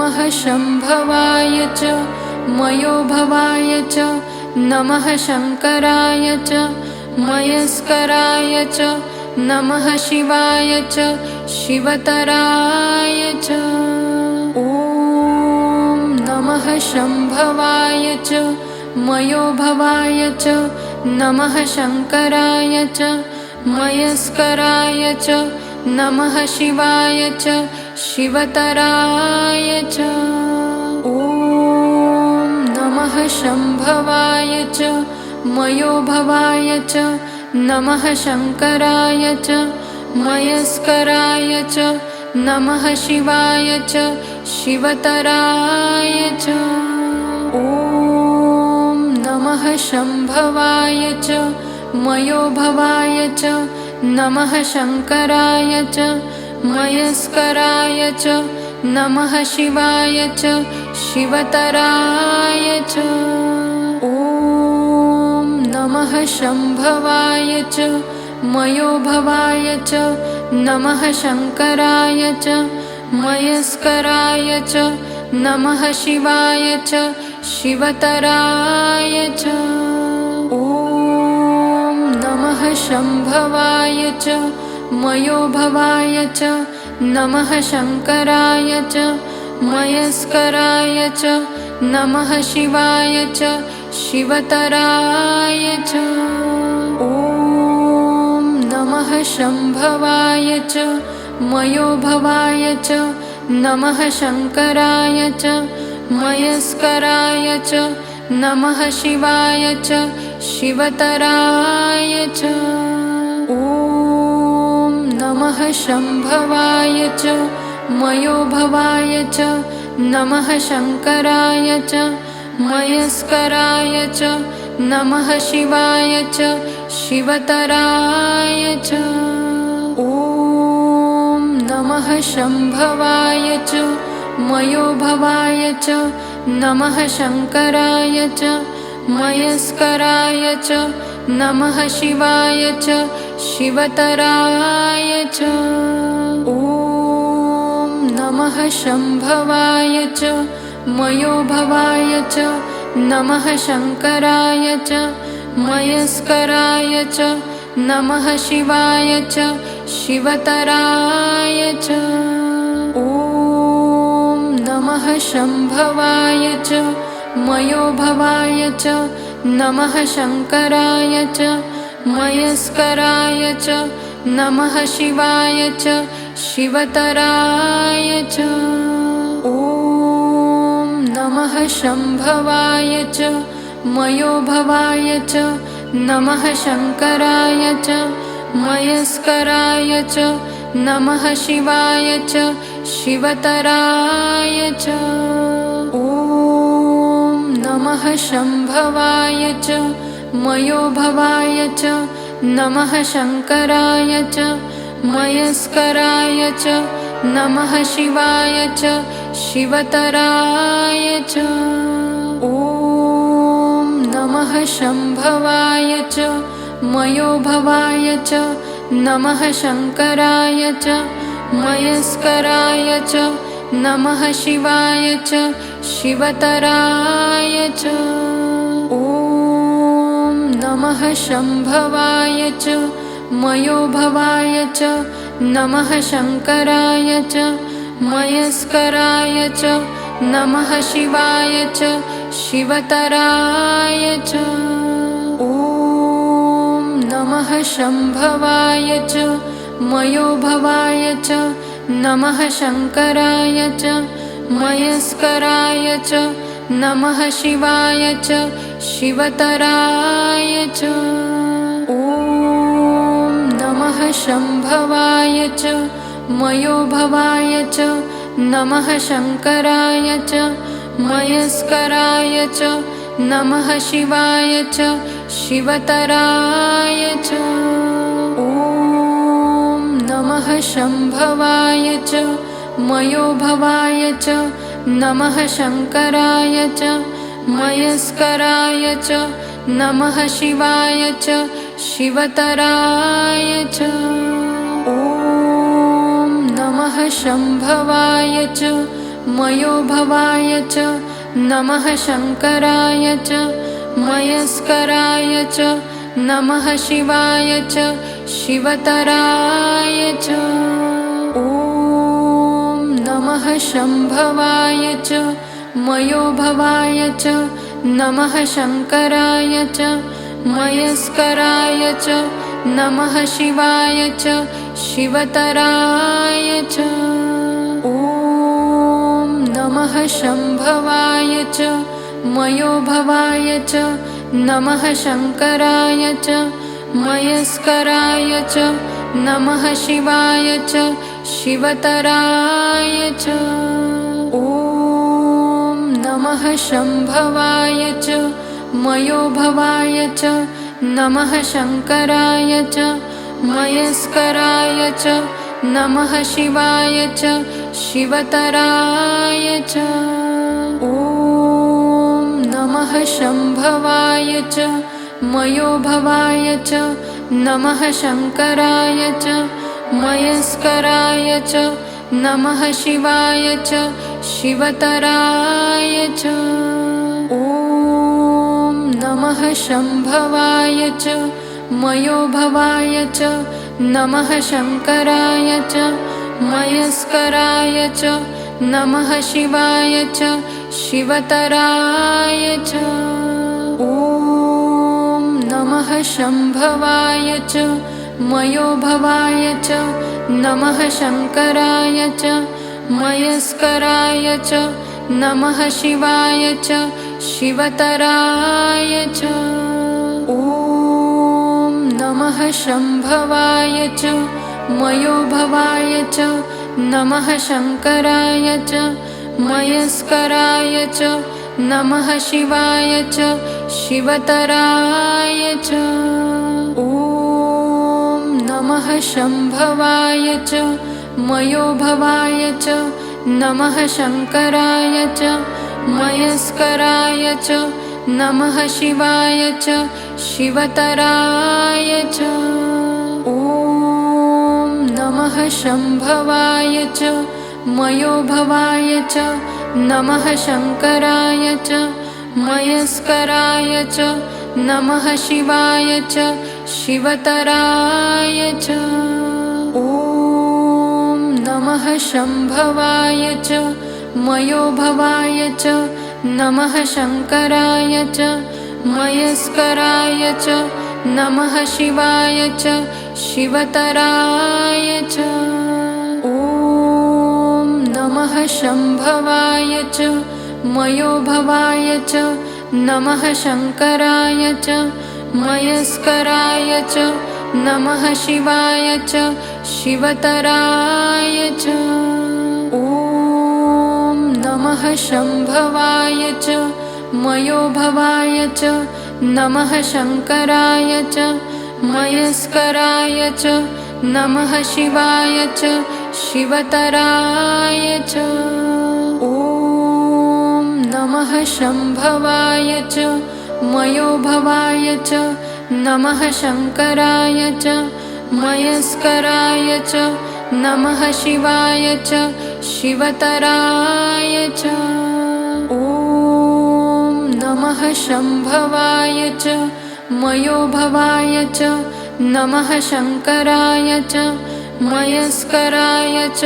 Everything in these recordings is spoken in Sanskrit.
नमः शम्भवाय च मयोभवाय च नमः शङ्कराय च मयस्कराय च नमः शिवाय च शिवतराय च। ॐ नमः शम्भवाय च मयोभवाय च नमः शङ्कराय च मयस्कराय च नमः शिवाय च शिवतराय च। ॐ नमः शम्भवाय च मयोभवाय च नमः शङ्कराय च मयस्कराय च नमः शिवाय च शिवतराय च। ॐ नमः शम्भवाय च मयोभवाय च नमः शङ्कराय च मयस्कराय च नमः शिवाय च शिवतराय च। ॐ नमः शम्भवाय च मयोभवाय च नमः शङ्कराय च मयस्कराय च नमः शिवाय च शिवतराय च। ॐ नमः शम्भवाय च मयोभवाय च नमः शङ्कराय च मयस्कराय च नमः शिवाय च शिवतराय च। ॐ नमः शम्भवाय च मयोभवाय च नमः शङ्कराय च मयस्कराय च नमः शिवाय च शिवतराय च। ॐ नमः शम्भवाय च मयोभवाय च नमः शङ्कराय च मयस्कराय च नमः शिवाय च शिवतराय च। ॐ नमः शम्भवाय च मयोभवाय च नमः शङ्कराय च मयस्कराय च नमः शिवाय च शिवतराय च। ॐ नमः शम्भवाय च मयोभवाय च नमः शङ्कराय च मयस्कराय च नमः शिवाय च शिवतराय च। ॐ नमः शम्भवाय च मयोभवाय च नमः शङ्कराय च मयस्कराय च नमः शिवाय च शिवतराय च। ॐ नमः शम्भवाय च मयोभवाय च नमः शङ्कराय च मयस्कराय च नमः शिवाय च शिवतराय च। ॐ नमः शम्भवाय च मयोभवाय च नमः शङ्कराय च मयस्कराय च नमः शिवाय च शिवतराय च। ॐ नमः शम्भवाय च मयोभवाय च नमः शङ्कराय च मयस्कराय च नमः शिवाय च शिवतराय च। ॐ नमः शम्भवाय च मयोभवाय च नमः शङ्कराय च मयस्कराय च नमः शिवाय च शिवतराय च। ॐ नमः शम्भवाय च मयोभवाय च नमः शङ्कराय च मयस्कराय च नमः शिवाय च शिवतराय च। ॐ नमः शम्भवाय च मयोभवाय च नमः शङ्कराय च मयस्कराय च नमः शिवाय च शिवतराय च। ॐ नमः शम्भवाय च मयोभवाय च नमः शङ्कराय च मयस्कराय च नमः शिवाय च शिवतराय च। ॐ नमः शम्भवाय च मयोभवाय च नमः शङ्कराय च मयस्कराय च नमः शिवाय च शिवतराय च ॐ नमः शम्भवाय च मयोभवाय च नमः शङ्कराय च मयस्कराय च नमः शिवाय च शिवतराय च ॐ नमः शम्भवाय च मयोभवाय च नमः शङ्कराय च मयस्कराय च नमः शिवाय च शिवतराय च ॐ नमः शम्भवाय च मयोभवाय च नमः शङ्कराय च मयस्कराय च नमः शिवाय च शिवतराय च ॐ नमः शम्भवाय च मयोभवाय च नमः शङ्कराय च मयस्कराय च नमः शिवाय च शिवतराय च ॐ नमः शम्भवाय च मयोभवाय च नमः शङ्कराय च मयस्कराय च नमः शिवाय च शिवतराय च ॐ नमः शम्भवाय च मयोभवाय च नमः शङ्कराय च मयस्कराय च नमः शिवाय च शिवतराय च ॐ नमः शम्भवाय च मयोभवाय च नमः शङ्कराय च मयस्कराय च नमः शिवाय च शिवतराय च ॐ नमः शम्भवाय च मयोभवाय च नमः शङ्कराय च मयस्कराय च नमः शिवाय च शिवतराय च ॐ नमः शम्भवाय च मयोभवाय च नमः शङ्कराय च मयस्कराय च नमः शिवाय च शिवतराय च ॐ नमः शम्भवाय च मयोभवाय च नमः शङ्कराय च मयस्कराय च नमः शिवाय च शिवतराय च ॐ नमः शम्भवाय च मयोभवाय च नमः शङ्कराय च मयस्कराय च नमः शिवाय च शिवतराय च ॐ नमः शम्भवाय च मयोभवाय च नमः शङ्कराय च मयस्कराय च नमः शिवाय च शिवतराय च ॐ नमः शम्भवाय च मयोभवाय च नमः शङ्कराय च मयस्कराय च नमः शिवाय च शिवतराय च ॐ नमः शम्भवाय च मयोभवाय च नमः शङ्कराय च मयस्कराय च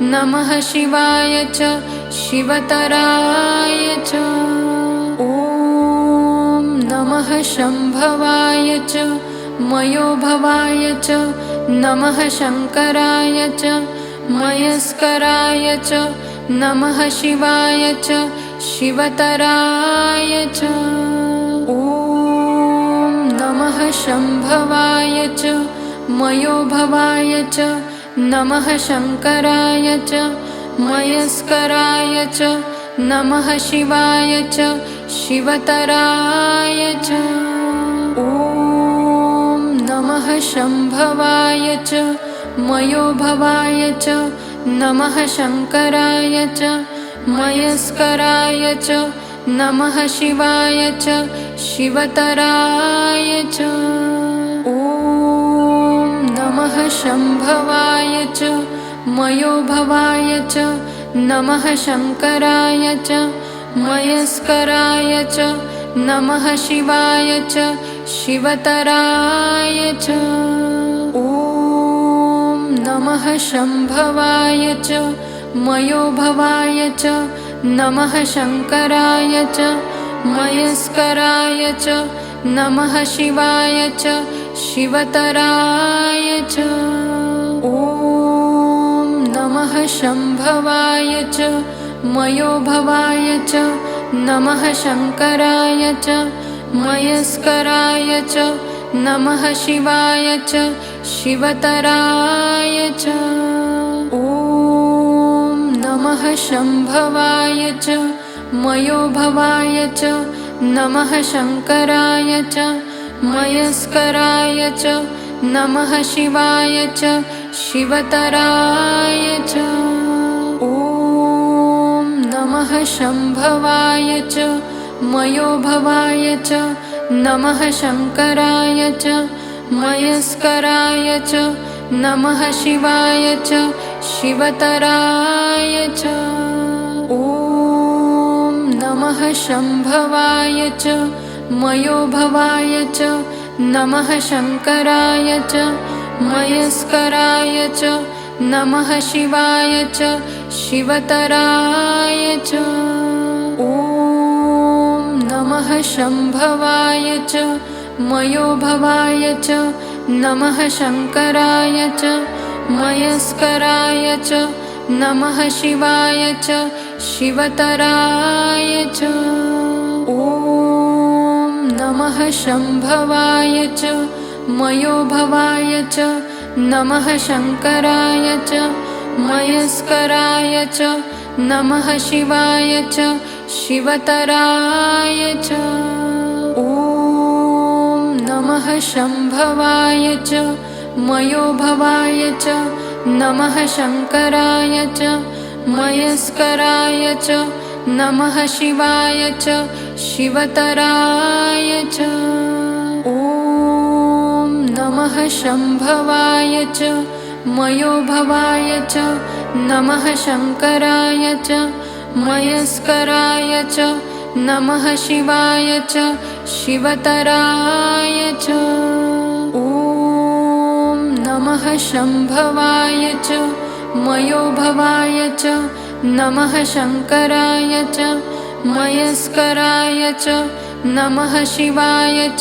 नमः शिवाय च शिवतराय च ॐ नमः शम्भवाय च मयोभवाय च नमः शङ्कराय च मयस्कराय च नमः शिवाय च शिवतराय च ॐ नमः शम्भवाय च मयोभवाय च नमः शङ्कराय च मयस्कराय च नमः शिवाय च शिवतराय च ॐ नमः शम्भवाय च मयोभवाय च नमः शङ्कराय च मयस्कराय च नमः शिवाय च शिवतराय च ॐ नमः शम्भवाय च मयोभवाय च नमः शङ्कराय च मयस्कराय च नमः शिवाय च शिवतराय च ॐ नमः शम्भवाय च मयोभवाय च नमः शङ्कराय च मयस्कराय च नमः शिवाय च शिवतराय च ॐ नमः शम्भवाय च मयोभवाय च नमः शङ्कराय च मयस्कराय च नमः शिवाय च शिवतराय च ॐ नमः शम्भवाय च मयोभवाय च नमः शङ्कराय च मयस्कराय च नमः शिवाय च शिवतराय च ॐ नमः शम्भवाय च मयोभवाय च नमः शङ्कराय च मयस्कराय च नमः शिवाय च शिवतराय च ॐ नमः शम्भवाय च मयोभवाय च नमः शङ्कराय च मयस्कराय च नमः शिवाय च शिवतराय च ॐ नमः शम्भवाय च मयोभवाय च नमः शङ्कराय च मयस्कराय च नमः शिवाय च शिवतराय च ॐ नमः शम्भवाय च मयोभवाय च नमः शङ्कराय च मयस्कराय च नमः शिवाय च शिवतराय च ॐ नमः शम्भवाय च मयोभवाय च नमः शङ्कराय च मयस्कराय च नमः शिवाय च शिवतराय च ॐ नमः शम्भवाय च मयोभवाय च नमः शङ्कराय च मयस्कराय च नमः शिवाय च शिवतराय च ॐ नमः शम्भवाय च मयोभवाय च नमः शङ्कराय च मयस्कराय च नमः शिवाय च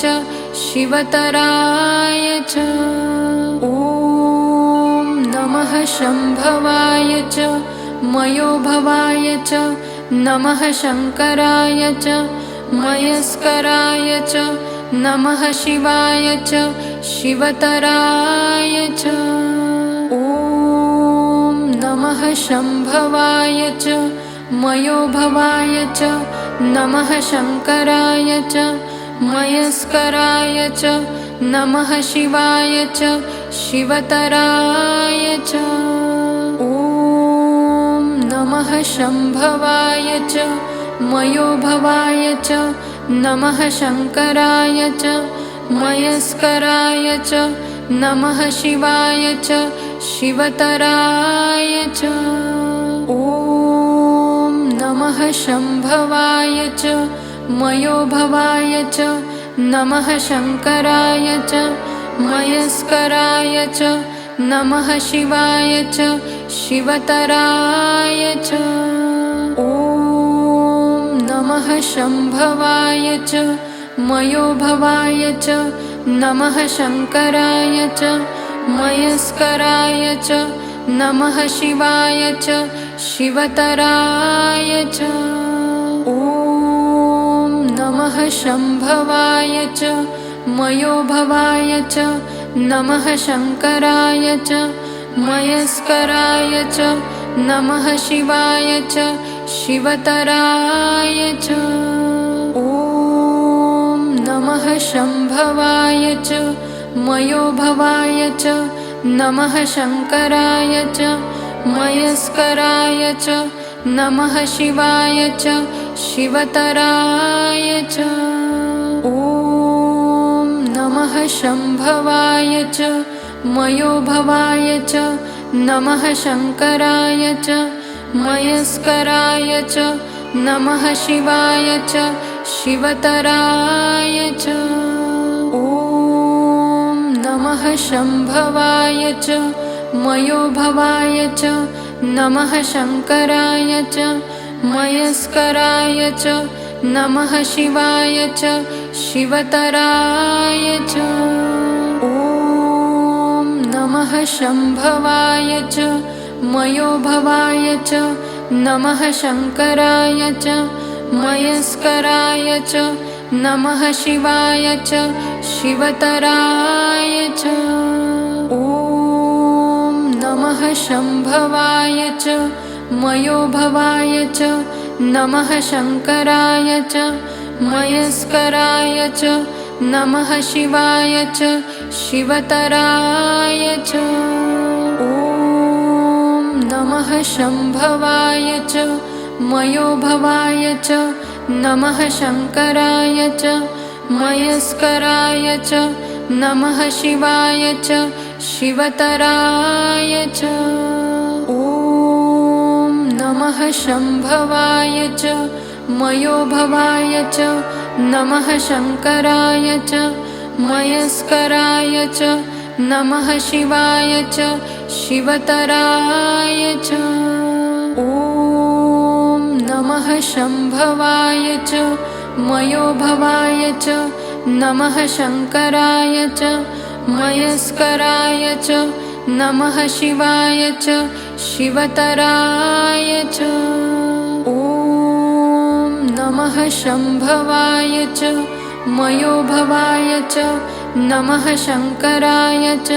शिवतराय च ॐ नमः शम्भवाय च मयोभवाय च नमः शङ्कराय च मयस्कराय च नमः शिवाय च शिवतराय च ॐ नमः शम्भवाय च मयोभवाय च नमः शङ्कराय च मयस्कराय च नमः शिवाय च शिवतराय च ॐ नमः शम्भवाय च मयोभवाय च नमः शङ्कराय च मयस्कराय च नमः शिवाय च शिवतराय च ॐ नमः शम्भवाय च मयोभवाय च नमः शङ्कराय च मयस्कराय च नमः शिवाय च शिवतराय च ॐ नमः शम्भवाय च मयोभवाय च नमः शङ्कराय च मयस्कराय च नमः शिवाय च शिवतराय च ॐ नमः शम्भवाय च मयोभवाय च नमः शङ्कराय च मयस्कराय च नमः शिवाय च शिवतराय च ॐ नमः शम्भवाय च मयोभवाय च नमः शङ्कराय च मयस्कराय च नमः शिवाय च शिवतराय च ॐ नमः शम्भवाय च मयोभवाय च नमः शङ्कराय च मयस्कराय च नमः शिवाय च शिवतराय च। ॐ नमः शम्भवाय च मयोभवाय च नमः शङ्कराय च मयस्कराय च नमः शिवाय च शिवतराय च। ॐ नमः शम्भवाय च मयोभवाय च नमः शङ्कराय च मयस्कराय च नमः शिवाय च शिवतराय च। ॐ नमः शम्भवाय च मयोभवाय च नमः शङ्कराय च मयस्कराय च नमः शिवाय च शिवतराय च। ॐ नमः शम्भवाय च मयोभवाय च नमः शङ्कराय च मयस्कराय च नमः शिवाय च शिवतराय च। ॐ नमः शम्भवाय च मयोभवाय च नमः शङ्कराय च मयस्कराय च नमः शिवाय च शिवतराय च। ॐ नमः शम्भवाय च मयोभवाय च नमः शङ्कराय च मयस्कराय च नमः शिवाय च शिवतराय च। ॐ नमः शम्भवाय च मयोभवाय च नमः शङ्कराय च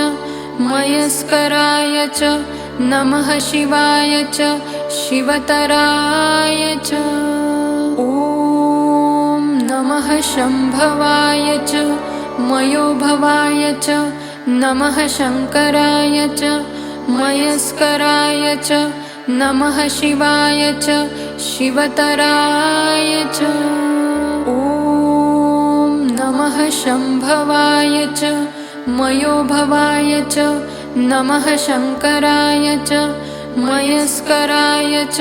मयस्कराय च नमः शिवाय च शिवतराय च। ॐ नमः शम्भवाय च मयोभवाय च नमः शङ्कराय च मयस्कराय च नमः शिवाय च शिवतराय च। ॐ नमः शम्भवाय च मयोभवाय च नमः शङ्कराय च मयस्कराय च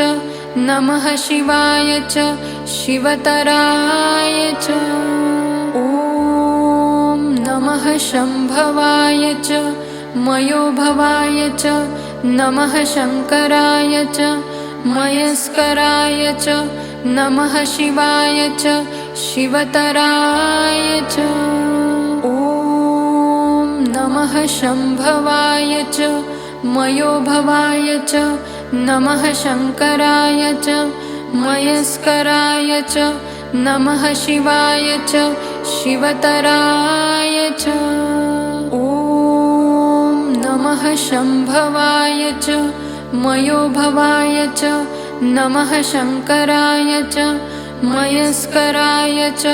नमः शिवाय च शिवतराय च। ॐ नमः शम्भवाय च मयोभवाय च नमः शङ्कराय च मयस्कराय च नमः शिवाय च शिवतराय च। ॐ नमः शम्भवाय च मयोभवाय च नमः शङ्कराय च मयस्कराय च नमः शिवाय च शिवतराय च। ॐ नमः शम्भवाय च मयोभवाय च नमः शङ्कराय च मयस्कराय च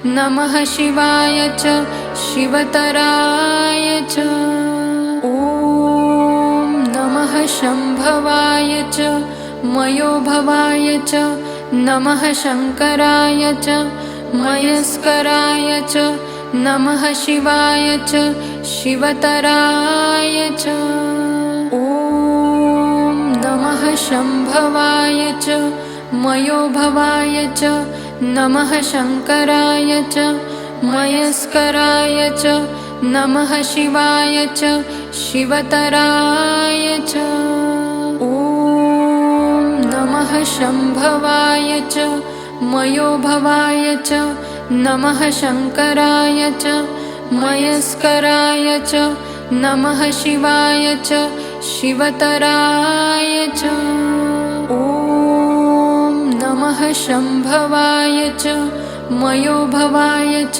नमः शिवाय च शिवतराय च। ॐ नमः शम्भवाय च मयोभवाय च नमः शङ्कराय च मयस्कराय च नमः शिवाय च शिवतराय च। ॐ नमः शम्भवाय च मयोभवाय च नमः शङ्कराय च मयस्कराय च नमः शिवाय च शिवतराय च। ॐ नमः शम्भवाय च मयोभवाय च नमः शङ्कराय च मयस्कराय च नमः शिवाय च शिवतराय च। ॐ नमः शम्भवाय च मयोभवाय च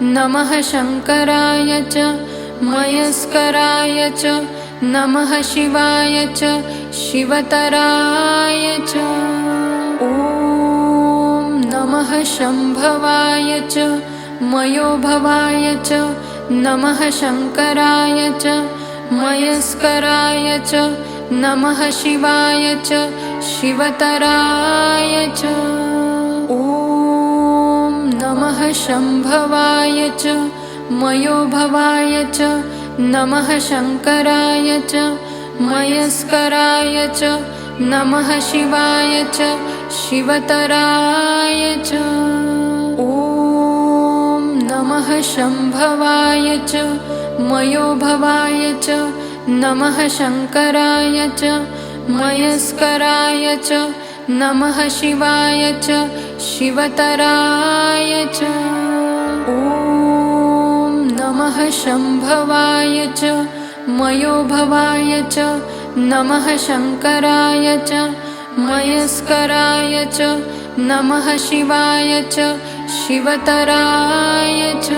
नमः शङ्कराय च मयस्कराय च नमः शिवाय च शिवतराय च। ॐ नमः शम्भवाय च मयोभवाय च नमः शङ्कराय च मयस्कराय च नमः शिवाय च शिवतराय च। ॐ नमः शम्भवाय च मयोभवाय च नमः शङ्कराय च मयस्कराय च नमः शिवाय च शिवतराय च। ॐ नमः शम्भवाय च मयोभवाय च नमः शङ्कराय च मयस्कराय च नमः शिवाय च शिवतराय च। ॐ नमः शम्भवाय च मयोभवाय च नमः शङ्कराय च मयस्कराय च नमः शिवाय च शिवतराय च।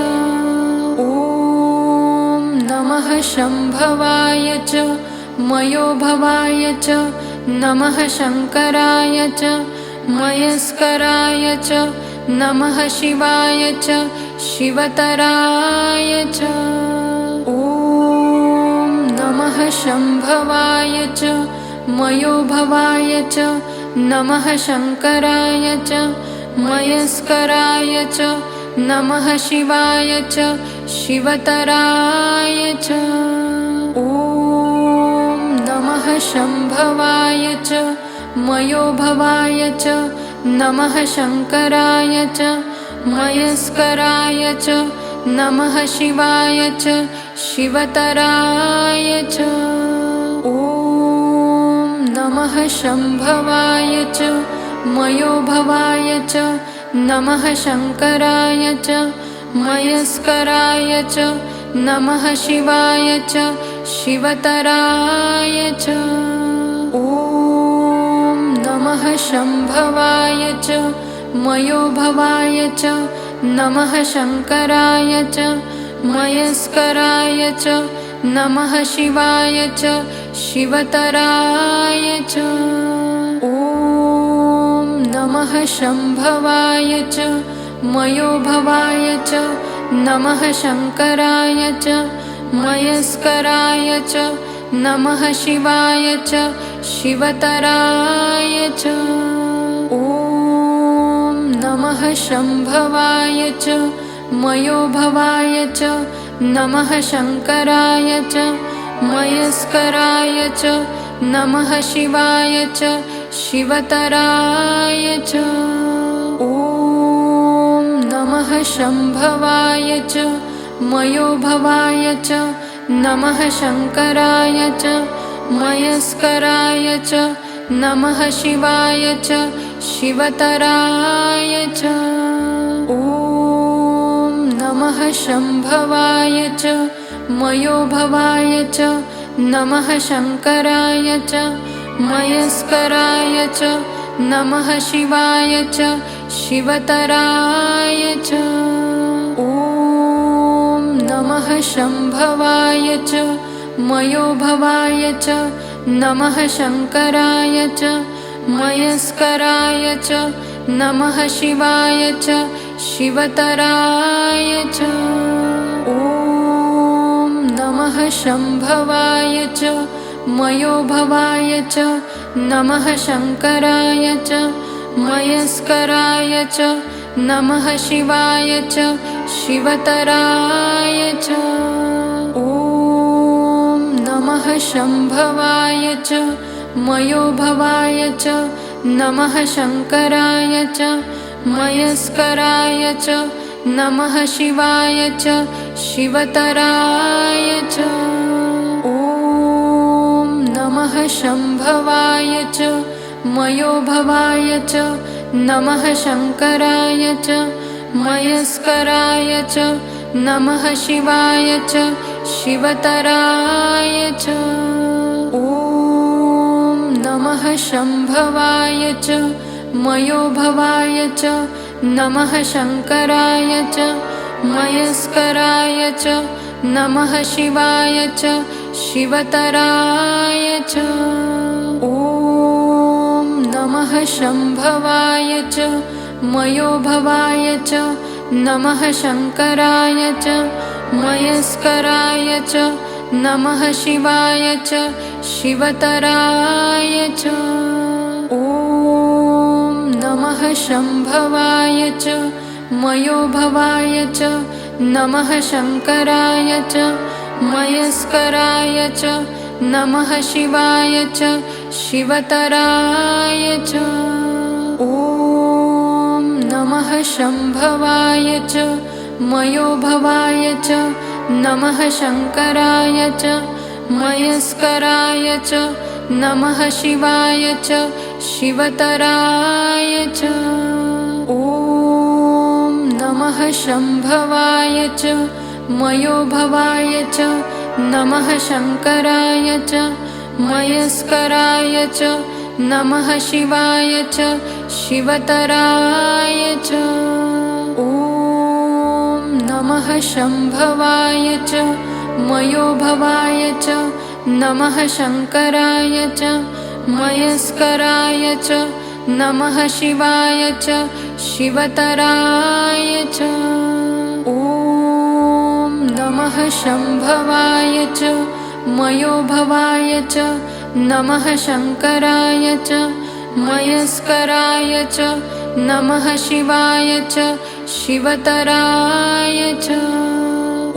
ॐ नमः शम्भवाय च मयोभवाय च नमः शङ्कराय च मयस्कराय च नमः शिवाय च शिवतराय च। ॐ नमः शम्भवाय च मयोभवाय च नमः शङ्कराय च मयस्कराय च नमः शिवाय च शिवतराय च। ॐ नमः शम्भवाय च मयोभवाय च नमः शङ्कराय च मयस्कराय च नमः शिवाय च शिवतराय च। ॐ नमः शम्भवाय च मयोभवाय च नमः शङ्कराय च मयस्कराय च नमः शिवाय च शिवतराय च। ॐ नमः शम्भवाय च मयोभवाय च नमः शङ्कराय च मयस्कराय च नमः शिवाय च शिवतराय च। ॐ नमः शम्भवाय च मयोभवाय च नमः शङ्कराय च मयस्कराय च नमः शिवाय च शिवतराय च। ॐ नमः शम्भवाय च मयोभवाय च नमः शङ्कराय च मयस्कराय च नमः शिवाय च शिवतराय च। ॐ नमः शम्भवाय च मयोभवाय च नमः शङ्कराय च मयस्कराय च नमः शिवाय च शिवतराय च। ॐ नमः शम्भवाय च मयोभवाय च नमः शङ्कराय च मयस्कराय च नमः शिवाय च शिवतराय च। ॐ नमः शम्भवाय च मयोभवाय च नमः शङ्कराय च मयस्कराय च नमः शिवाय च शिवतराय च। ॐ नमः शम्भवाय च मयोभवाय च नमः शङ्कराय च मयस्कराय च नमः शिवाय च शिवतराय च। ॐ नमः शम्भवाय च मयोभवाय च नमः शङ्कराय च मयस्कराय च नमः शिवाय च शिवतराय च। ॐ नमः शम्भवाय च मयोभवाय च नमः शङ्कराय च मयस्कराय च नमः शिवाय च शिवतराय च। ॐ नमः शम्भवाय च मयोभवाय च नमः शङ्कराय च मयस्कराय च नमः शिवाय च शिवतराय च। ॐ नमः शम्भवाय च मयोभवाय च नमः शङ्कराय च मयस्कराय च नमः शिवाय च शिवतराय च। ॐ नमः शम्भवाय च मयोभवाय च नमः शङ्कराय च मयस्कराय च नमः शिवाय च शिवतराय च ॐ नमः शम्भवाय च मयोभवाय च नमः शङ्कराय च मयस्कराय च नमः शिवाय च शिवतराय च ॐ नमः शम्भवाय च मयोभवाय च नमः शङ्कराय च मयस्कराय च नमः शिवाय च शिवतराय च ॐ नमः शम्भवाय च मयोभवाय च नमः शङ्कराय च मयस्कराय च नमः शिवाय च शिवतराय च ॐ नमः शम्भवाय च मयोभवाय च नमः शङ्कराय च मयस्कराय च नमः शिवाय च शिवतराय च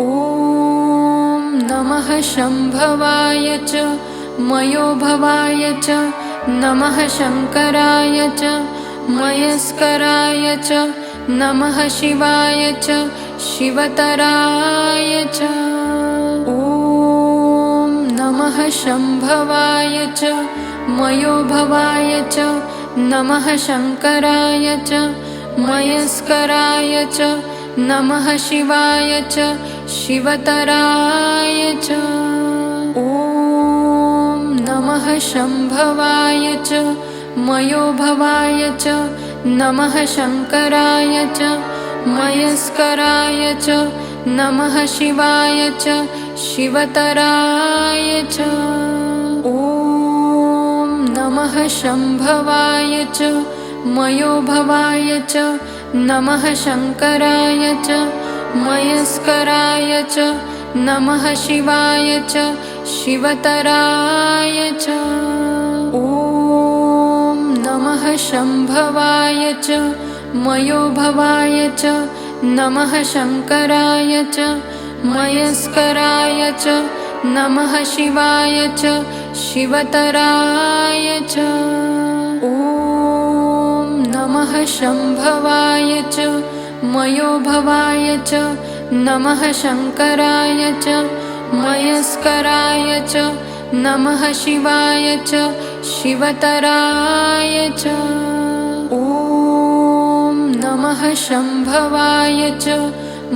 ॐ नमः शम्भवाय च मयोभवाय च नमः शङ्कराय च मयस्कराय च नमः शिवाय च शिवतराय च ॐ नमः शम्भवाय च मयोभवाय च नमः शङ्कराय च मयस्कराय च नमः शिवाय च शिवतराय च ॐ नमः शम्भवाय च मयोभवाय च नमः शङ्कराय च मयस्कराय च नमः शिवाय च शिवतराय च ॐ नमः शम्भवाय च मयोभवाय च नमः शङ्कराय च मयस्कराय च नमः शिवाय च शिवतराय च ॐ नमः शम्भवाय च मयोभवाय च नमः शङ्कराय च मयस्कराय च नमः शिवाय च शिवतराय च ॐ नमः शम्भवाय च मयोभवाय च नमः शङ्कराय च मयस्कराय च नमः शिवाय च शिवतराय च ॐ नमः शम्भवाय च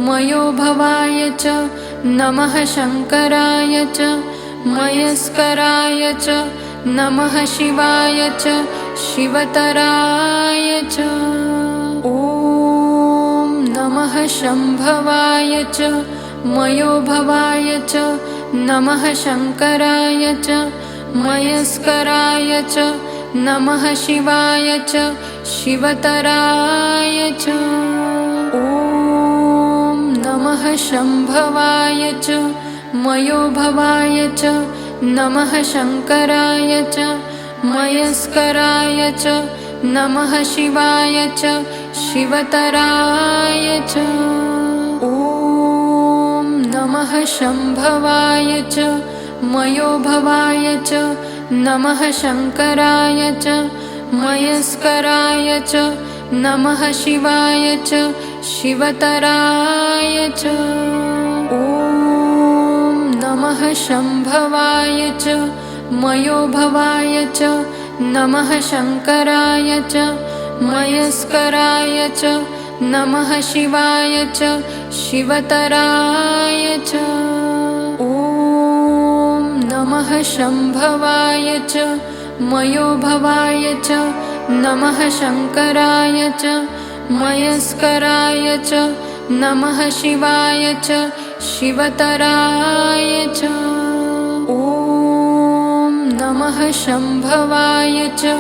मयोभवाय च नमः शङ्कराय च मयस्कराय च नमः शिवाय च शिवतराय च ॐ नमः शम्भवाय च मयोभवाय च नमः शङ्कराय च मयस्कराय च नमः शिवाय च शिवतराय च ॐ नमः शम्भवाय च मयोभवाय च नमः शङ्कराय च मयस्कराय च नमः शिवाय च शिवतराय च ॐ नमः शम्भवाय च मयोभवाय च नमः शङ्कराय च मयस्कराय च नमः शिवाय च शिवतराय च ॐ नमः शम्भवाय च मयोभवाय च नमः शङ्कराय च मयस्कराय च नमः शिवाय च शिवतराय च ॐ नमः शम्भवाय च मयोभवाय च नमः शङ्कराय च मयस्कराय च नमः शिवाय च शिवतराय च ॐ नमः शम्भवाय च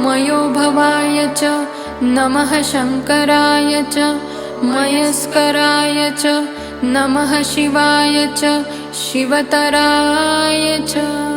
मयोभवाय च नमः शङ्कराय च मयस्कराय च नमः शिवाय च शिवतराय च